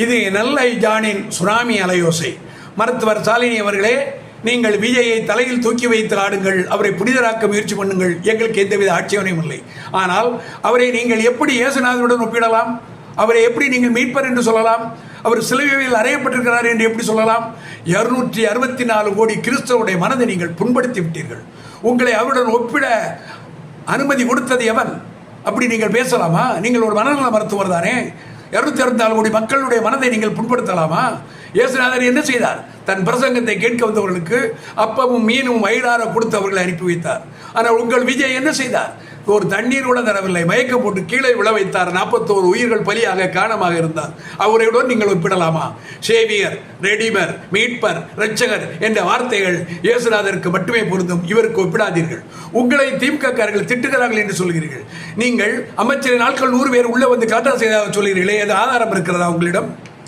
இது நெல்லை ஜானின் சுனாமி அலையோசை. மருத்துவர் சாலினி அவர்களே, நீங்கள் விஜயை தலையில் தூக்கி வைத்து ஆடுங்கள், அவரை புனிதராக்க முயற்சி பண்ணுங்கள், எங்களுக்கு எந்தவித ஆட்சேபனையும் இல்லை. ஆனால் அவரை நீங்கள் எப்படி இயேசுநாதனுடன் ஒப்பிடலாம்? அவரை எப்படி நீங்கள் மீட்பர் என்று சொல்லலாம்? அவர் சிலுவையில் அறையப்பட்டிருக்கிறார் என்று எப்படி சொல்லலாம்? 264 கோடி கிறிஸ்தவருடைய மனதை நீங்கள் புண்படுத்தி விட்டீர்கள். உங்களை அவருடன் ஒப்பிட அனுமதி கொடுத்தது எவன்? அப்படி நீங்கள் பேசலாமா? நீங்கள் ஒரு மனநல மருத்துவர் தானே. 264 கோடி மக்களுடைய மனதை நீங்கள் புண்படுத்தலாமா? இயேசுநாதர் என்ன செய்தார்? தன் பிரசங்கத்தை கேட்க வந்தவர்களுக்கு அப்பமும் மீனும் வயிறார கொடுத்து அவர்களை அனுப்பி வைத்தார். ஆனால் உங்கள் விஜய் என்ன செய்தார்? ஒரு தண்ணீர் கூட தரவில்லை, மயக்கம் போட்டு கீழே விழ வைத்தார். 41 உயிர்கள் பலியாக காரணமாக இருந்தார். அவரையுடன் நீங்கள் ஒப்பிடலாமா? சேவியர், ரெடிமர், மீட்பர், இரட்சகர் என்ற வார்த்தைகள் இயேசுநாதருக்கு மட்டுமே பொருந்தும், இவருக்கு ஒப்பிடாதீர்கள். உங்களை திமுககாரர்கள் திட்டுகிறார்கள் என்று சொல்கிறீர்கள். நீங்கள் அமைச்சரின் நாட்கள் 100 பேர் உள்ள வந்து கலெக்டர் செய்ததாக சொல்கிறீர்களே, அது ஆதாரம் இருக்கிறதா உங்களிடம்?